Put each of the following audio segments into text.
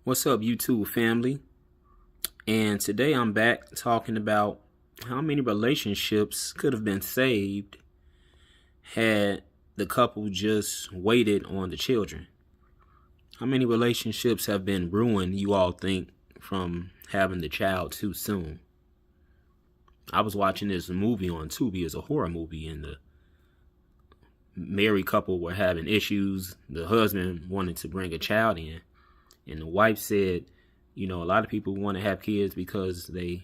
What's up, YouTube family? And today I'm back talking about how many relationships could have been saved had the couple just waited on the children. How many relationships have been ruined, you all think, from having the child too soon? I was watching this movie on Tubi. It's a horror movie, and the married couple were having issues. The husband wanted to bring a child in, and the wife said, a lot of people want to have kids because they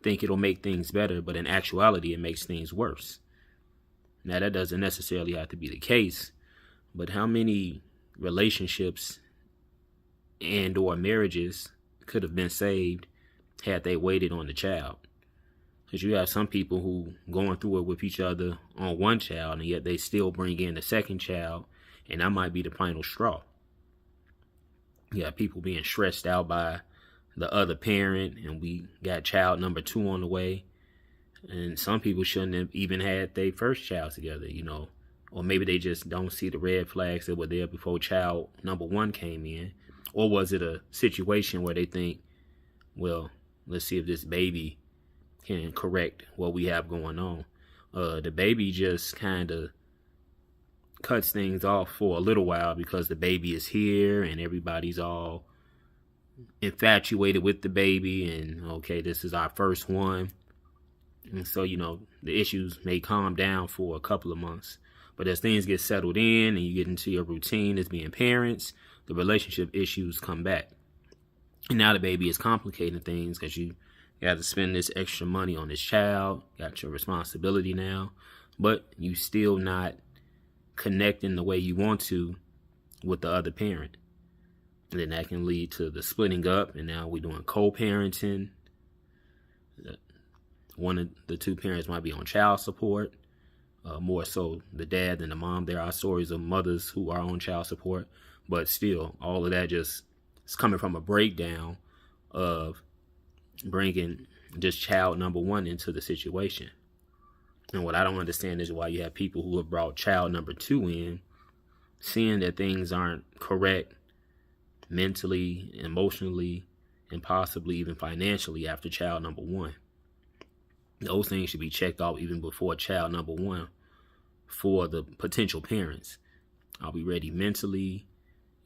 think it'll make things better, but in actuality, it makes things worse. Now, that doesn't necessarily have to be the case, but how many relationships and or marriages could have been saved had they waited on the child? Because you have some people who going through it with each other on one child, and yet they still bring in the second child, and that might be the final straw. You have people being stressed out by the other parent, and we got child number 2 on the way. And some people shouldn't have even had their first child together, or maybe they just don't see the red flags that were there before child number 1 came in. Or was it a situation where they think, well, let's see if this baby can correct what we have going on. The baby just kind of cuts things off for a little while because the baby is here and everybody's all infatuated with the baby, and okay, this is our first one. And so, the issues may calm down for a couple of months. But as things get settled in and you get into your routine as being parents, the relationship issues come back. And now the baby is complicating things because you got to spend this extra money on this child, got your responsibility now, but you still not connecting the way you want to with the other parent. And then that can lead to the splitting up, and now we're doing co-parenting. One of the two parents might be on child support, more so the dad than the mom. There are stories of mothers who are on child support, but still, all of that just is coming from a breakdown of bringing just child number 1 into the situation. And what I don't understand is why you have people who have brought child number 2 in, seeing that things aren't correct mentally, emotionally, and possibly even financially after child number 1. Those things should be checked off even before child number 1 for the potential parents. Are we ready mentally,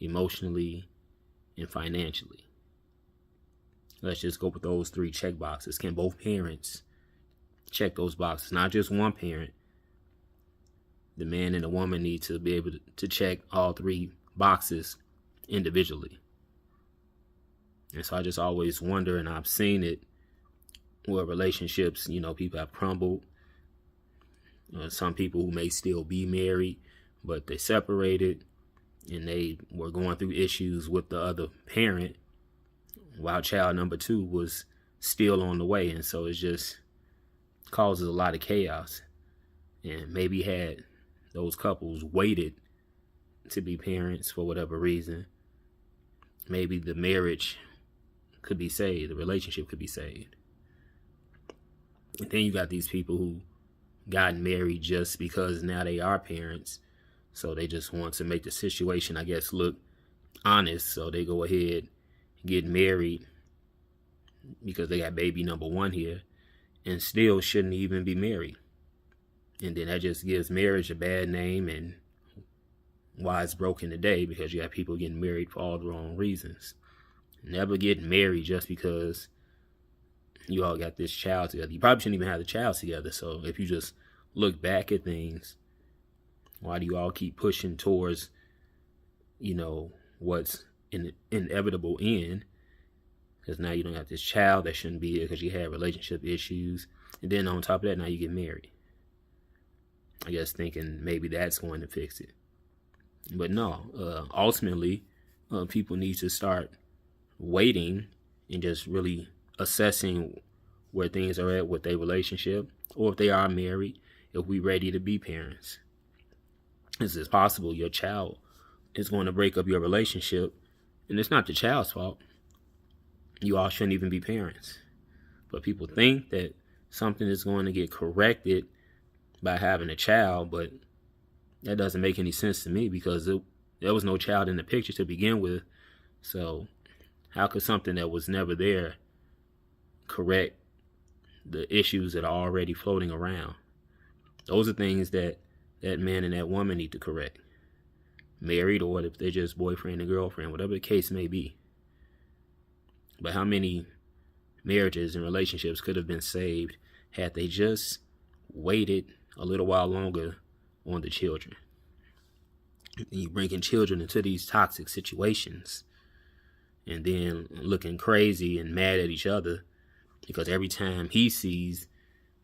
emotionally, and financially? Let's just go with those 3 check boxes. Can both parents check those boxes? Not just one parent. The man and the woman need to be able to check all 3 boxes individually. And so I just always wonder, and I've seen it where relationships, people have crumbled. Some people who may still be married, but they separated and they were going through issues with the other parent while child number 2 was still on the way. And so it just causes a lot of chaos. And maybe had those couples waited to be parents for whatever reason, maybe the marriage could be saved, the relationship could be saved. And then you got these people who got married just because now they are parents, so they just want to make the situation, I guess, look honest. So they go ahead and get married because they got baby number 1 here and still shouldn't even be married. And then that just gives marriage a bad name, and why it's broken today, because you have people getting married for all the wrong reasons. Never get married just because you all got this child together. You probably shouldn't even have the child together. So if you just look back at things, why do you all keep pushing towards, what's an inevitable end? Because now you don't have this child that shouldn't be here because you had relationship issues. And then on top of that, now you get married. I guess thinking maybe that's going to fix it. But no, ultimately, people need to start waiting and just really assessing where things are at with their relationship, or if they are married, if we're ready to be parents. It's possible your child is going to break up your relationship, and it's not the child's fault. You all shouldn't even be parents. But people think that something is going to get corrected by having a child, but that doesn't make any sense to me, because there was no child in the picture to begin with. So How could something that was never there correct the issues that are already floating around? Those are things that that man and that woman need to correct. Married, or if they're just boyfriend and girlfriend, whatever the case may be. But how many marriages and relationships could have been saved had they just waited a little while longer on the children? You bringing children into these toxic situations and then looking crazy and mad at each other because every time he sees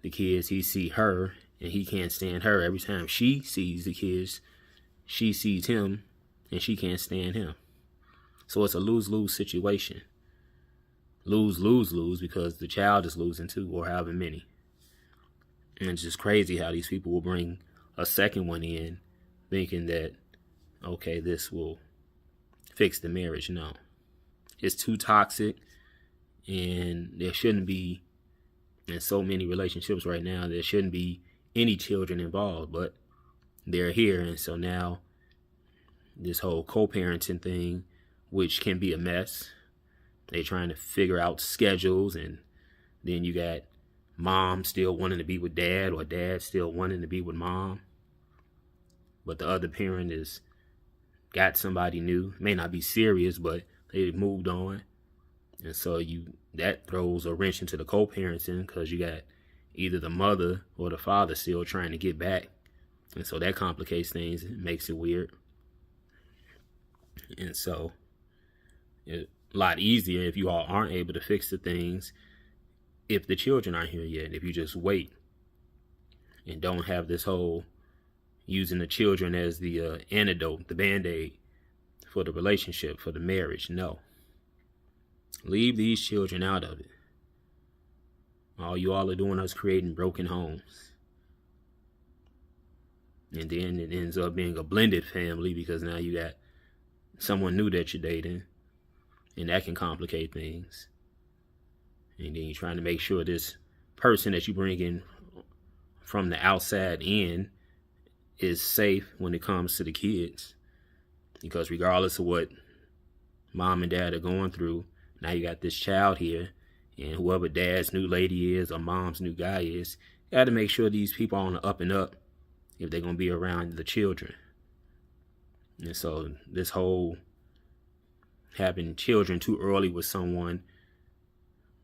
the kids, he see her and he can't stand her. Every time she sees the kids, she sees him and she can't stand him. So it's a lose-lose situation. Lose, lose, lose, because the child is losing too, or however many. And it's just crazy how these people will bring a second one in thinking that, okay, this will fix the marriage. No. It's too toxic, and there shouldn't be, in so many relationships right now, there shouldn't be any children involved, but they're here. And so now this whole co-parenting thing, which can be a mess, they're trying to figure out schedules, and then you got mom still wanting to be with dad, or dad still wanting to be with mom, but the other parent is got somebody new. It may not be serious, but they've moved on. And so that throws a wrench into the co-parenting, because you got either the mother or the father still trying to get back. And so that complicates things. It makes it weird. And so it's a lot easier if you all aren't able to fix the things if the children aren't here yet. If you just wait and don't have this whole using the children as the antidote, the Band-Aid for the relationship, for the marriage. No. Leave these children out of it. All you all are doing is creating broken homes. And then it ends up being a blended family, because now you got someone new that you're dating, and that can complicate things. And then you're trying to make sure this person that you bring in from the outside in is safe when it comes to the kids. Because regardless of what mom and dad are going through, now you got this child here, and whoever dad's new lady is or mom's new guy is, you got to make sure these people are on the up and up if they're going to be around the children. And so this whole having children too early with someone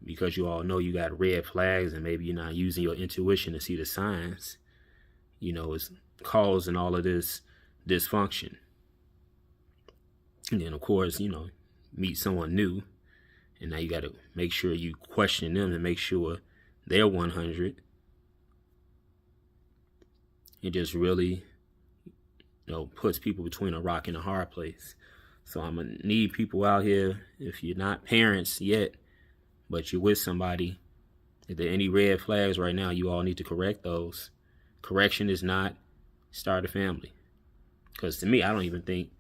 because you all know you got red flags and maybe you're not using your intuition to see the signs, is causing all of this dysfunction. And then, of course, meet someone new, and now you got to make sure you question them and make sure they're 100. It just really, puts people between a rock and a hard place. So I'm going to need people out here, if you're not parents yet, but you're with somebody, if there are any red flags right now, you all need to correct those. Correction is not start a family. Because to me, I don't even think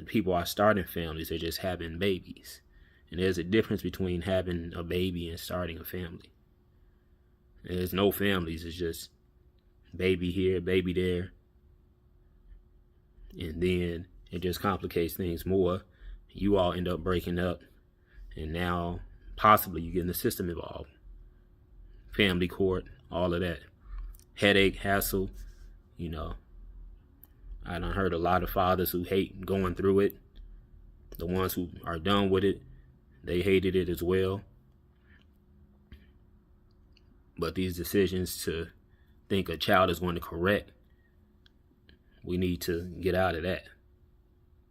people are starting families, they're just having babies. And there's a difference between having a baby and starting a family. There's no families, it's just baby here, baby there. And then it just complicates things more. You all end up breaking up, and now possibly you getting the system involved. Family court, all of that. Headache, hassle, I done heard a lot of fathers who hate going through it. The ones who are done with it, they hated it as well. But these decisions to think a child is going to correct, we need to get out of that.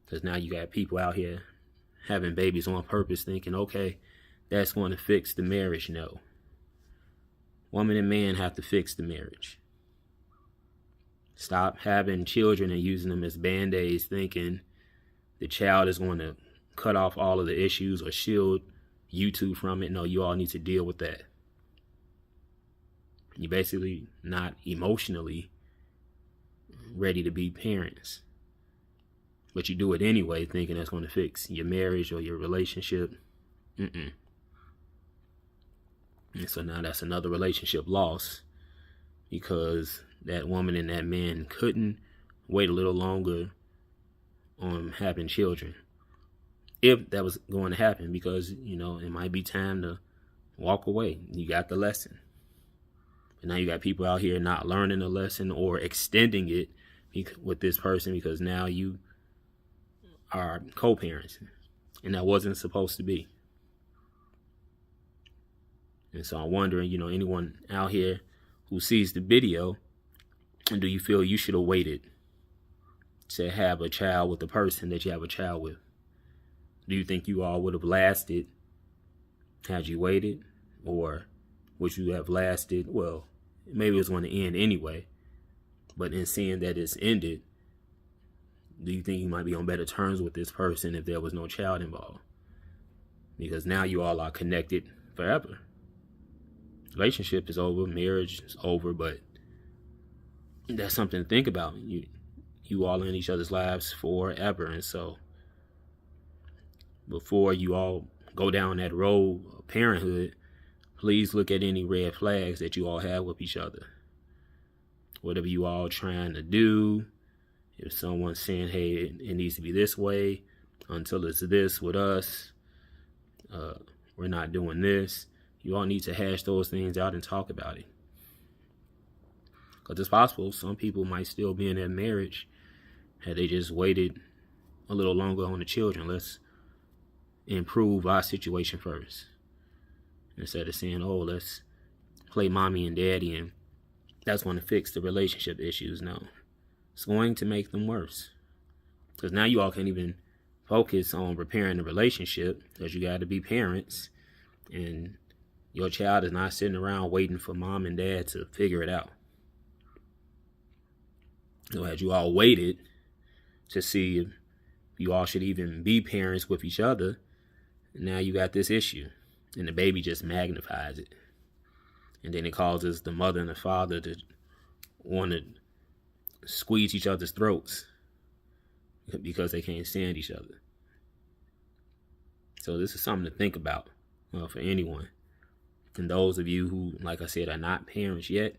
Because now you got people out here having babies on purpose thinking, okay, that's going to fix the marriage. No. Woman and man have to fix the marriage. Stop having children and using them as Band-Aids thinking the child is going to cut off all of the issues or shield you two from it. No, you all need to deal with that. You're basically not emotionally ready to be parents. But you do it anyway, thinking that's going to fix your marriage or your relationship. And so now that's another relationship loss, because that woman and that man couldn't wait a little longer on having children. if that was going to happen, because, it might be time to walk away. You got the lesson. And now you got people out here not learning the lesson or extending it with this person, because now you are co-parents, and that wasn't supposed to be. And so I'm wondering, anyone out here who sees the video, and do you feel you should have waited to have a child with the person that you have a child with? Do you think you all would have lasted had you waited? Or would you have lasted, well, maybe it was going to end anyway, but in seeing that it's ended, do you think you might be on better terms with this person if there was no child involved? Because now you all are connected forever. Relationship is over, marriage is over, but that's something to think about. You all in each other's lives forever. And so before you all go down that road of parenthood, please look at any red flags that you all have with each other. Whatever you all trying to do, if someone's saying, hey, it needs to be this way, until it's this with us, we're not doing this, you all need to hash those things out and talk about it. Because it's possible some people might still be in that marriage had they just waited a little longer on the children. Let's improve our situation first, instead of saying, oh, let's play mommy and daddy and that's going to fix the relationship issues. No, it's going to make them worse, because now you all can't even focus on repairing the relationship, because you got to be parents, and your child is not sitting around waiting for mom and dad to figure it out. So had you all waited to see if you all should even be parents with each other, now you got this issue, and the baby just magnifies it. And then it causes the mother and the father to want to squeeze each other's throats because they can't stand each other. So this is something to think about for anyone. And those of you who, like I said, are not parents yet,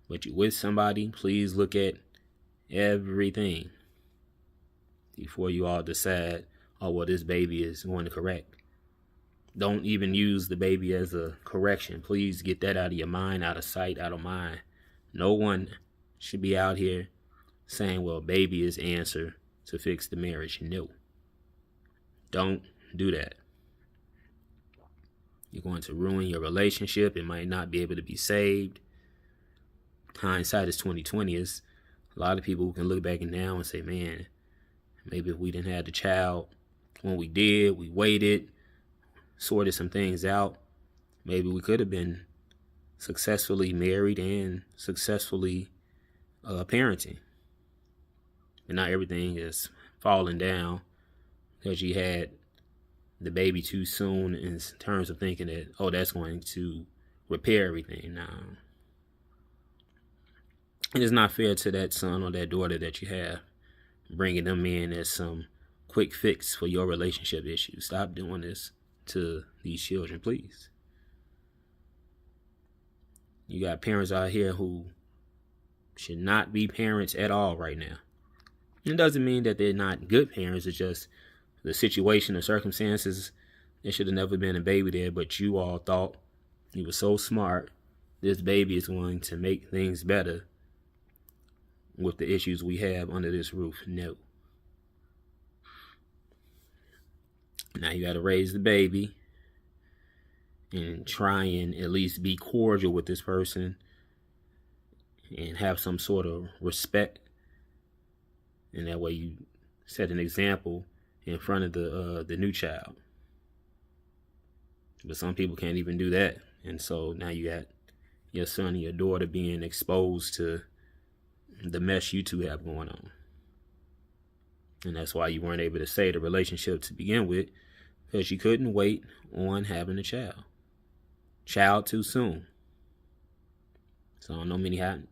but you're with somebody, please look at everything before you all decide, oh, well, this baby is going to correct. Don't even use the baby as a correction. Please get that out of your mind, out of sight, out of mind. No one should be out here saying, well, baby is the answer to fix the marriage. No. Don't do that. You're going to ruin your relationship. It might not be able to be saved. Hindsight is 20/20. It's a lot of people who can look back now and say, man, maybe if we didn't have the child when we did, we waited, sorted some things out, maybe we could have been successfully married and successfully parenting. And not everything is falling down because you had the baby too soon in terms of thinking that, oh, that's going to repair everything. Now, it is not fair to that son or that daughter that you have, bringing them in as some quick fix for your relationship issues. Stop doing this to these children, please. You got parents out here who should not be parents at all right now. It doesn't mean that they're not good parents. It's just the situation, the circumstances. There should have never been a baby there, but you all thought you were so smart. This baby is going to make things better with the issues we have under this roof. No. Now you got to raise the baby and try and at least be cordial with this person and have some sort of respect. And that way you set an example in front of the new child. But some people can't even do that. And so now you got your son and your daughter being exposed to the mess you two have going on. And that's why you weren't able to save the relationship to begin with, because you couldn't wait on having a child. Child too soon. So I don't know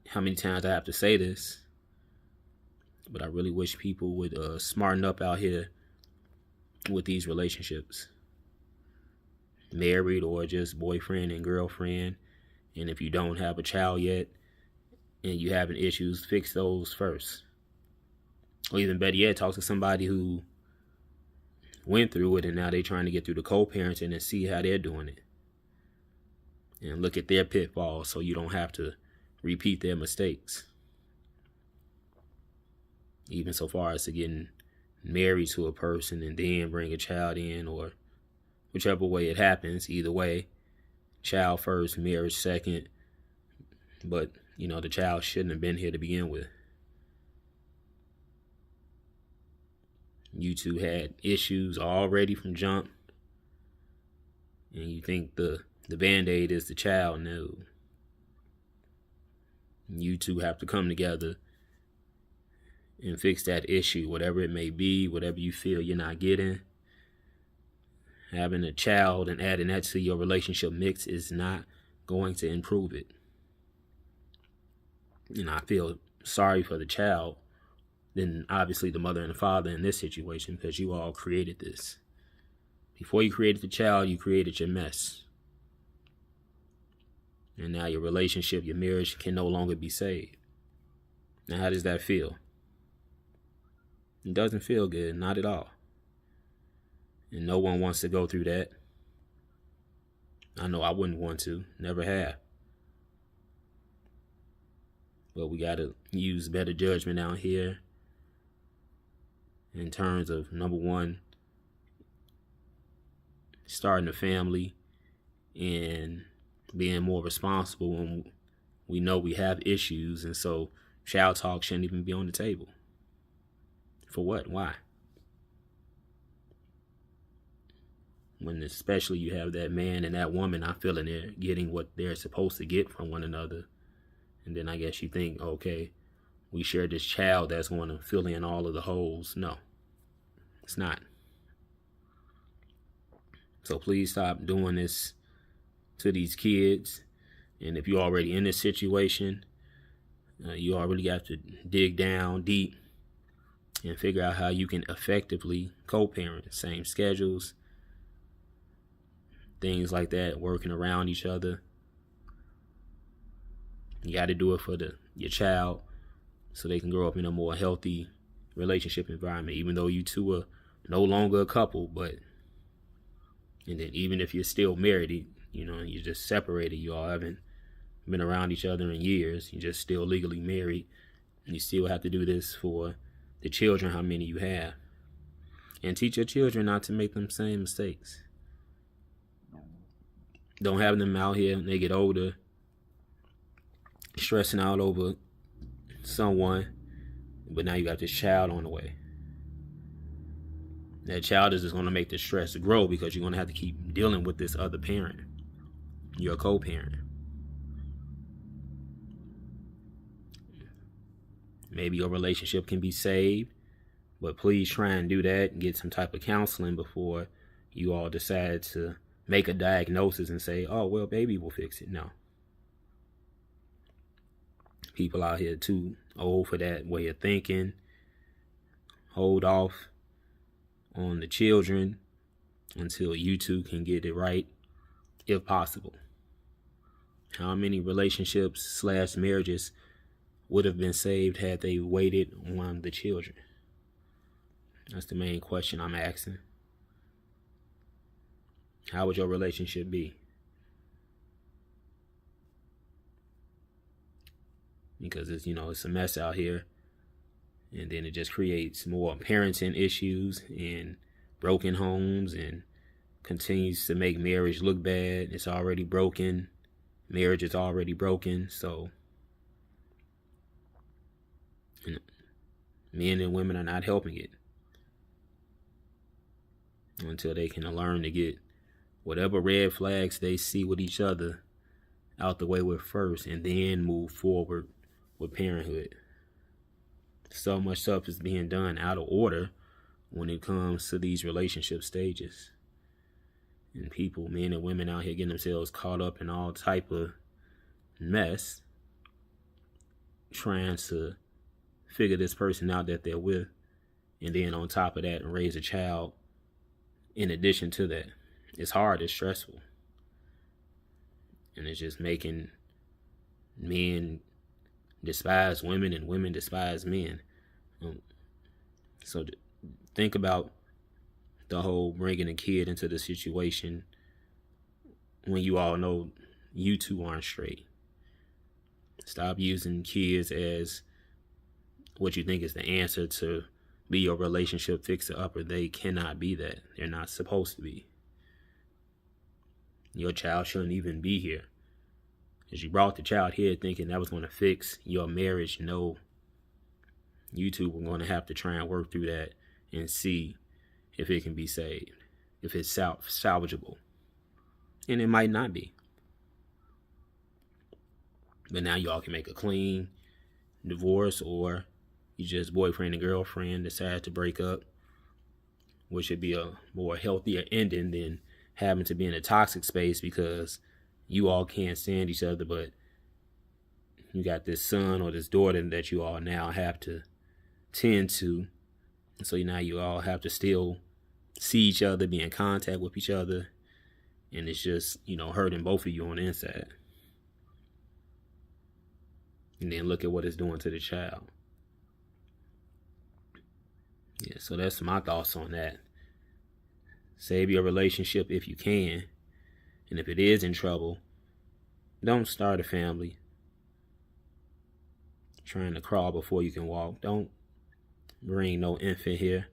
how many times I have to say this, but I really wish people would smarten up out here with these relationships. Married or just boyfriend and girlfriend. And if you don't have a child yet and you having issues, fix those first. Or even better yet, talk to somebody who went through it, and now they're trying to get through the co-parenting and see how they're doing it and look at their pitfalls so you don't have to repeat their mistakes. Even so far as to getting married to a person and then bring a child in, or whichever way it happens, either way, child first, marriage second. But, the child shouldn't have been here to begin with. You two had issues already from jump, and you think the Band-Aid is the child. No. You two have to come together and fix that issue, whatever it may be, whatever you feel you're not getting. Having a child and adding that to your relationship mix is not going to improve it. I feel sorry for the child, then obviously the mother and the father in this situation, because you all created this. Before you created the child, you created your mess. And now your relationship, your marriage can no longer be saved. Now, how does that feel? It doesn't feel good, not at all. And no one wants to go through that. I know I wouldn't want to, never have. But we got to use better judgment out here in terms of, number one, starting a family and being more responsible when we know we have issues. And so child talk shouldn't even be on the table. For what? Why? When especially you have that man and that woman not feeling they're getting what they're supposed to get from one another. And then I guess you think, okay, we share this child that's going to fill in all of the holes. No, it's not. So please stop doing this to these kids. And if you're already in this situation, you already have to dig down deep and figure out how you can effectively co-parent. Same schedules, things like that, working around each other. You got to do it for your child so they can grow up in a more healthy relationship environment, even though you two are no longer a couple. And then even if you're still married, you're just separated. You all haven't been around each other in years. You're just still legally married. And you still have to do this for the children, how many you have. And teach your children not to make them same mistakes. Don't have them out here when they get older stressing out over someone, but now you got this child on the way. That child is just going to make the stress grow because you're going to have to keep dealing with this other parent, your co-parent. Maybe your relationship can be saved, but please try and do that and get some type of counseling before you all decide to make a diagnosis and say, oh, well, baby will fix it. No. People out here too old for that way of thinking. Hold off on the children until you two can get it right, if possible. How many relationships / marriages would have been saved had they waited on the children? That's the main question I'm asking. How would your relationship be? Because it's a mess out here. And then it just creates more parenting issues and broken homes and continues to make marriage look bad. It's already broken. Marriage is already broken. So men and women are not helping it until they can learn to get whatever red flags they see with each other out the way with first, and then move forward with parenthood. So much stuff is being done out of order when it comes to these relationship stages. And people, men and women out here getting themselves caught up in all type of mess, trying to figure this person out that they're with, and then on top of that, raise a child in addition to that. It's hard, it's stressful. And it's just making men despise women and women despise men. So think about the whole bringing a kid into the situation when you all know you two aren't straight. Stop using kids as what you think is the answer to be your relationship fixer-upper. They cannot be that. They're not supposed to be. Your child shouldn't even be here. Because you brought the child here thinking that was going to fix your marriage. No. You two are going to have to try and work through that and see if it can be saved, if it's salvageable. And it might not be. But now y'all can make a clean divorce, or you just boyfriend and girlfriend decide to break up, which would be a more healthier ending than having to be in a toxic space because you all can't stand each other, but you got this son or this daughter that you all now have to tend to. And so now you all have to still see each other, be in contact with each other, and it's just, hurting both of you on the inside. And then look at what it's doing to the child. Yeah, so that's my thoughts on that. Save your relationship if you can. And if it is in trouble, don't start a family trying to crawl before you can walk. Don't bring no infant here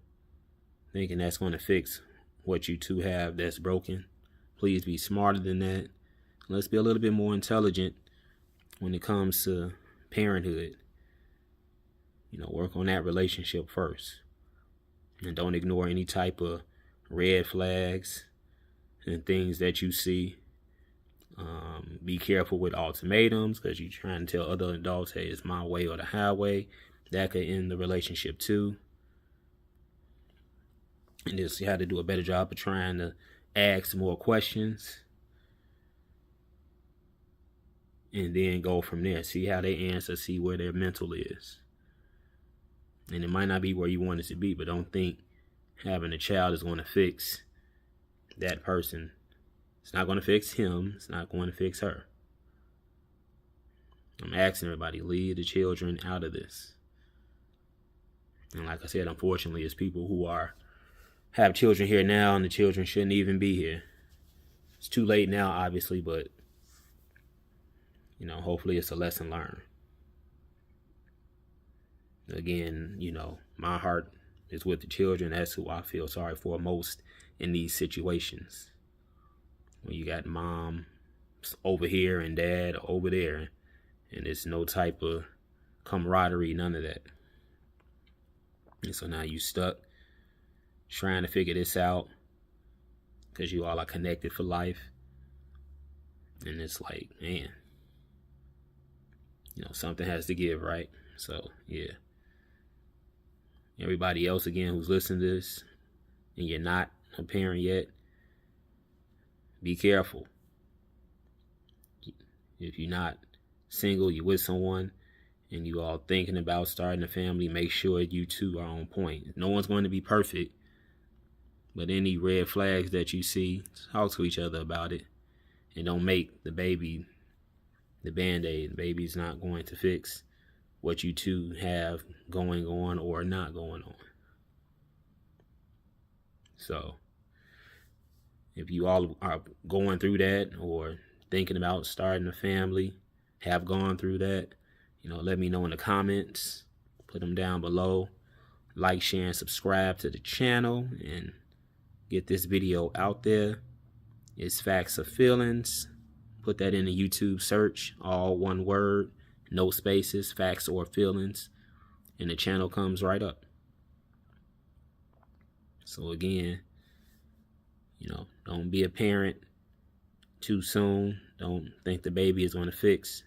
thinking that's going to fix what you two have that's broken. Please be smarter than that. Let's be a little bit more intelligent when it comes to parenthood. Work on that relationship first. And don't ignore any type of red flags and things that you see. Be careful with ultimatums, because you're trying to tell other adults, hey, it's my way or the highway. That could end the relationship too. And just you have to do a better job of trying to ask more questions. And then go from there. See how they answer, see where their mental is. And it might not be where you want it to be, but don't think having a child is going to fix that person. It's not going to fix him. It's not going to fix her. I'm asking everybody, leave the children out of this. And like I said, unfortunately, it's people who have children here now, and the children shouldn't even be here. It's too late now, obviously, but hopefully it's a lesson learned. Again, my heart is with the children. That's who I feel sorry for most in these situations. When you got mom over here and dad over there, and there's no type of camaraderie, none of that. And so now you stuck trying to figure this out because you all are connected for life. And it's like, man, something has to give, right? So, yeah. Everybody else, again, who's listening to this, and you're not a parent yet, be careful. If you're not single, you're with someone, and you all thinking about starting a family, make sure you two are on point. No one's going to be perfect, but any red flags that you see, talk to each other about it, and don't make the baby the Band-Aid. The baby's not going to fix what you two have going on or not going on. So, if you all are going through that or thinking about starting a family, have gone through that, let me know in the comments. Put them down below. Like, share, and subscribe to the channel and get this video out there. It's Facts or Feelings. Put that in the YouTube search, all one word, no spaces, Facts or Feelings, and the channel comes right up. So again, don't be a parent too soon. Don't think the baby is going to fix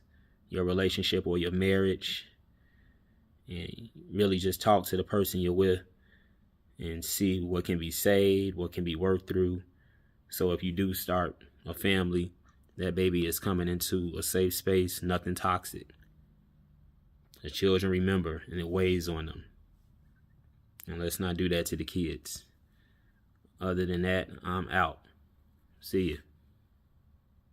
your relationship or your marriage. And really just talk to the person you're with and see what can be saved, what can be worked through. So if you do start a family, that baby is coming into a safe space, nothing toxic. The children remember, and it weighs on them. And let's not do that to the kids. Other than that, I'm out. See ya.